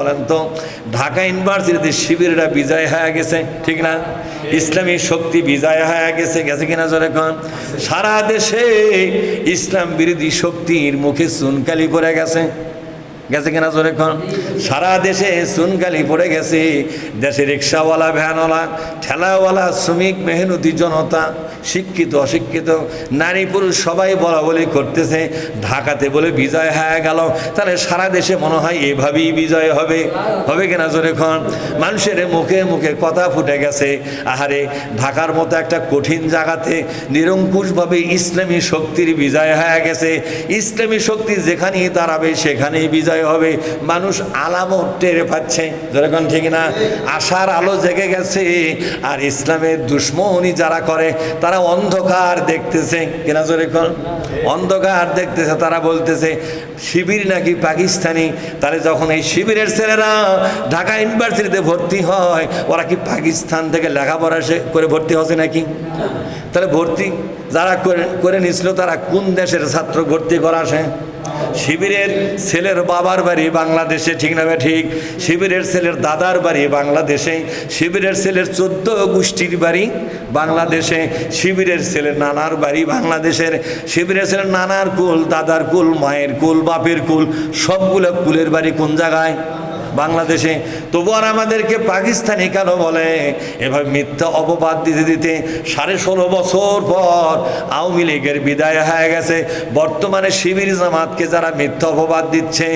বলেন তো, ঢাকা ইউনিভার্সিটিতে শিবিররা বিজয় হয়ে গেছে, ঠিক না? ইসলামী শক্তি বিজয় হয়ে গেছে, গেছে কিনা জোরে কোন? সারা দেশে ইসলাম বিরোধী শক্তির মুখে চুনকালি পড়ে গেছে, গেছে কিনা জোরে কোন? সারা দেশে চুনকালি পড়ে গেছে। দেশে রিক্সাওয়ালা, ভ্যানওয়ালা, ঠেলাওয়ালা, শ্রমিক, মেহনতি জনতা, শিক্ষিত অশিক্ষিত, নারী পুরুষ সবাই বলা বলি করতেছে ঢাকাতে বলে বিজয় হয়ে গেল। তাহলে সারা দেশে মনে হয় এভাবেই বিজয় হবে, হবে কিনা জোরে কোন? মানুষের মুখে মুখে কথা ফুটে গেছে, আহারে ঢাকার মতো একটা কঠিন জায়গাতে নিরঙ্কুশভাবে ইসলামী শক্তির বিজয় হয়ে গেছে। ইসলামী শক্তি যেখানেই দাঁড়াবে সেখানেই বিজয় হবে। মানুষ আলামত টের পাচ্ছে, যেরকম ঠিক না? আশার আলো জেগে গেছে। আর ইসলামের দুশ্মনী যারা করে তারা অন্ধকার দেখতেছে, কিনা যেরকম অন্ধকার দেখতেছে। তারা বলতেছে শিবির নাকি পাকিস্তানি। তাহলে যখন এই শিবিরের ছেলেরা ঢাকা ইউনিভার্সিটিতে ভর্তি হয়, ওরা কি পাকিস্তান থেকে লেখাপড়া করে ভর্তি হচ্ছে নাকি? তাহলে ভর্তি যারা করে নিছিল তারা কোন দেশের ছাত্র ভর্তি করা আসে? শিবিরের ছেলের বাবার বাড়ি বাংলাদেশে, ঠিক না? ঠিক। শিবিরের ছেলের দাদার বাড়ি বাংলাদেশে, শিবিরের ছেলের 14 গোষ্ঠীর বাড়ি বাংলাদেশে, শিবিরের ছেলের নানার বাড়ি বাংলাদেশের, শিবিরের ছেলের নানার কুল, দাদার কুল, মায়ের কুল, বাপের কুল, সবগুলো কুলের বাড়ি কোন জায়গায়? বাংলাদেশে। তবু আর আমাদেরকে পাকিস্তানি কেন বলে? এভাবে মিথ্যা অপবাদ দিতে দিতে 16.5 বছর পর আওয়ামী লীগের বিদায় হয়ে গেছে। বর্তমানে শিবির জামাতকে যারা মিথ্যা অপবাদ দিচ্ছে,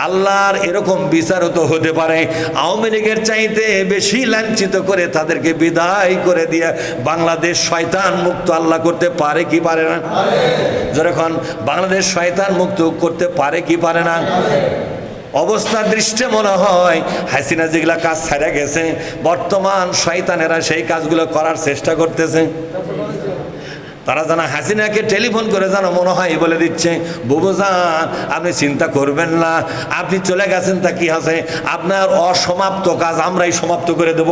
আল্লাহর এরকম বিচারও তো হতে পারে আওয়ামী লীগের চাইতে বেশি লাঞ্ছিত করে তাদেরকে বিদায় করে দিয়ে বাংলাদেশ শয়তান মুক্ত আল্লাহ করতে পারে কি পারে না? যখন বাংলাদেশ শয়তান মুক্ত করতে পারে কি পারে না? অবস্থা দৃষ্টে মনে হয় হাসিনা যেগুলা কাজ ছাড়া গেছে, বর্তমান শয়তানেরা সেই কাজগুলো করার চেষ্টা করতেছে। তারা জানা হাসিনাকে টেলিফোন করে জানো মনে হয় বলে দিচ্ছে, বুবুজান আপনি চিন্তা করবেন না, আপনি চলে গেছেন তা কি আছে, আপনার অসমাপ্ত কাজ আমরাই সমাপ্ত করে দেব,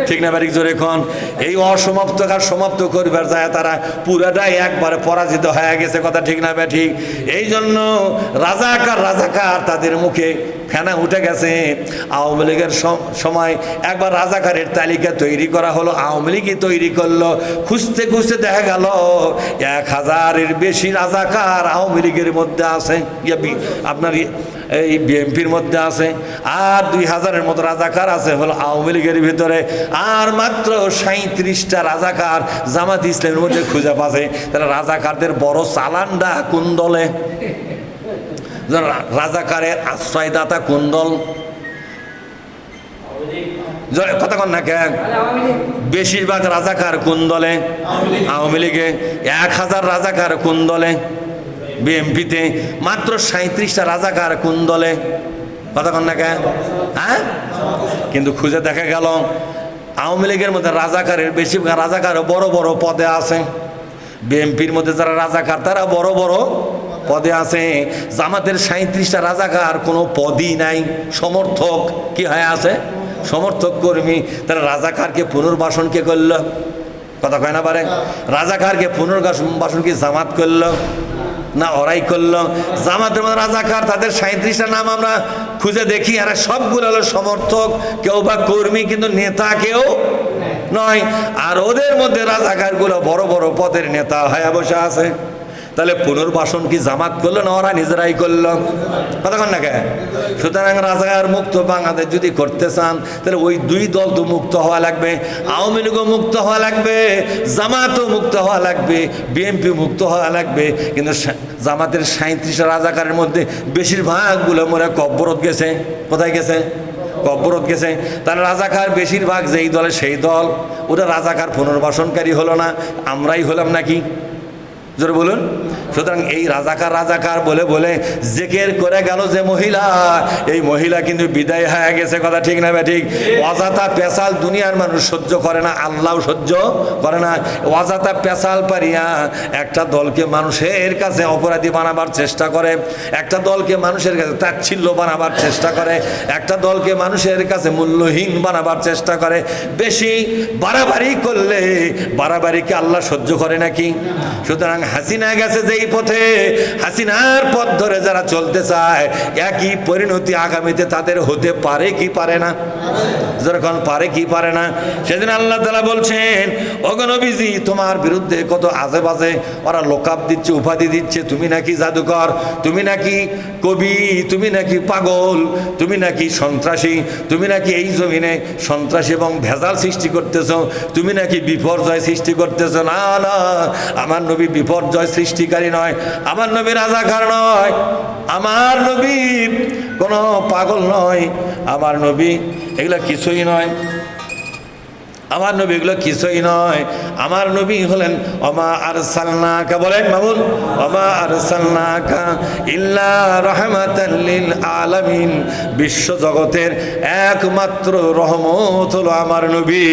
ঠিক না? বাড়ি জোরে এখন এই অসমাপ্ত কাজ সমাপ্ত করবার যায় তারা পুরাটাই একবারে পরাজিত হয়ে গেছে, কথা ঠিক না? ঠিক। এই জন্য রাজাকার তাদের মুখে ফেনা উঠে গেছে। আওয়ামী লীগের সময় একবার রাজাকারের তালিকা তৈরি করা হলো, আওয়ামী লীগই তৈরি করলো। খুঁজতে খুঁজতে দেখা গেল 1000-এর বেশি রাজাকার আওয়ামী লীগের মধ্যে আছে, আপনার এই বিএনপির মধ্যে আছে, আর 2000-এর মতো রাজাকার আছে হলো আওয়ামী লীগের ভিতরে, আর মাত্র 37টা রাজাকার জামাত ইসলামের মধ্যে খুঁজে পাচ্ছে। তাহলে রাজাকারদের বড় চালানটা কোন দলে? রাজাকারের আশ্রয়দাতা কোন দল? কথা কন না কেন? বেশিরভাগ রাজাকার কোন দলে? আওয়ামী লীগে। 1000 রাজাকার কোন দলে? বিএনপিতে। মাত্র 37টা রাজাকার কোন দলে? কথা কন না কেন? হ্যাঁ, কিন্তু খুঁজে দেখা গেল আওয়ামী লীগের মধ্যে রাজাকারের বেশিরভাগ রাজাকার বড় বড় পদে আছে, বিএনপির মধ্যে যারা রাজাকার তারা বড় বড় পদে আছে। জামাতের 37টা রাজাকার কোনো পদই নাই, সমর্থক কি হয়ে আছে? সমর্থক কর্মী। তারা রাজাকারকে পুনর্বাসন কে করলো? কথা কয় না পারে? রাজাকারকে পুনর্বাসন কি জামাত করলো না ওরাই করলো? জামাতের মধ্যে রাজাকার তাদের 37টা নাম আমরা খুঁজে দেখি, আর সবগুলো হলো সমর্থক, কেউ বা কর্মী, কিন্তু নেতা কেউ নয়। আর ওদের মধ্যে রাজাকারগুলো বড় বড় পদের নেতা হয়ে বসে আছে। তাহলে পুনর্বাসন কি জামাত করলো না ওরা নিজেরাই করলো? কথা কন না কে? সুতরাং রাজাকার মুক্ত বাংলাদেশ যদি করতে চান তাহলে ওই দুই দল তো মুক্ত হওয়া লাগবে, আওয়ামী লীগও মুক্ত হওয়া লাগবে, জামাতও মুক্ত হওয়া লাগবে, বিএনপি মুক্ত হওয়া লাগবে। কিন্তু জামাতের 37টা রাজাকারের মধ্যে বেশিরভাগগুলো মনে কব্বরত গেছে। কোথায় গেছে? কব্বরত গেছে। তাহলে রাজাকার বেশিরভাগ যেই দলে সেই দল, ওটা রাজাকার পুনর্বাসনকারী হলো না, আমরাই হলাম নাকি? জোরে বলুন। সুতরাং এই রাজাকার বলে বলে জেকের করে গেল যে মহিলা, এই মহিলা কিন্তু বিদায় হয়ে গেছে, কথা ঠিক না? ঠিক। অযথা পেশাল দুনিয়ার মানুষ সহ্য করে না, আল্লাহ সহ্য করে না। অযথা পেশাল পারিয়া একটা দলকে মানুষের কাছে অপরাধী বানাবার চেষ্টা করে, একটা দলকে মানুষের কাছে তাচ্ছিল্য বানাবার চেষ্টা করে, একটা দলকে মানুষের কাছে মূল্যহীন বানাবার চেষ্টা করে। বেশি বাড়াবাড়ি করলে বাড়াবাড়িকে আল্লাহ সহ্য করে নাকি? সুতরাং হাসিনা গেছে যেই পথে, হাসিনার পথ ধরে যারা চলতে চায় একই পরিণতি আগামীতে তাদের হতে পারে কি পারে না? যখন পারে কি পারে না? সেদিন আল্লাহ তাআলা বলছেন, ওগো নবীজি তোমার বিরুদ্ধে কত আজে বাজে ওরা লোকাপ দিচ্ছে, উপাধি দিচ্ছে, তুমি নাকি জাদুকর, তুমি নাকি কবি, তুমি নাকি পাগল, তুমি নাকি সন্ত্রাসী, তুমি নাকি এই জমিনে সন্ত্রাসী এবং ভেজাল সৃষ্টি করতেছ, তুমি নাকি বিপর্যয় সৃষ্টি করতেছ। না না, আমার নবী বিপর্যয় সৃষ্টিকারী নয়, আমার নবী রাজাকার নয়, আমার নবী কোনো পাগল নয়, আমার নবী এগুলো কিছুই নয়, আমার নবী এগুলো কিছুই নয়। আমার নবী হলেন ওমা আরসালনাকা, বলেন মামুন, ওমা আরসালনাকা ইল্লা রাহমাতাল লিল আলামিন, বিশ্ব জগতের একমাত্র রহমত হলো আমার নবী।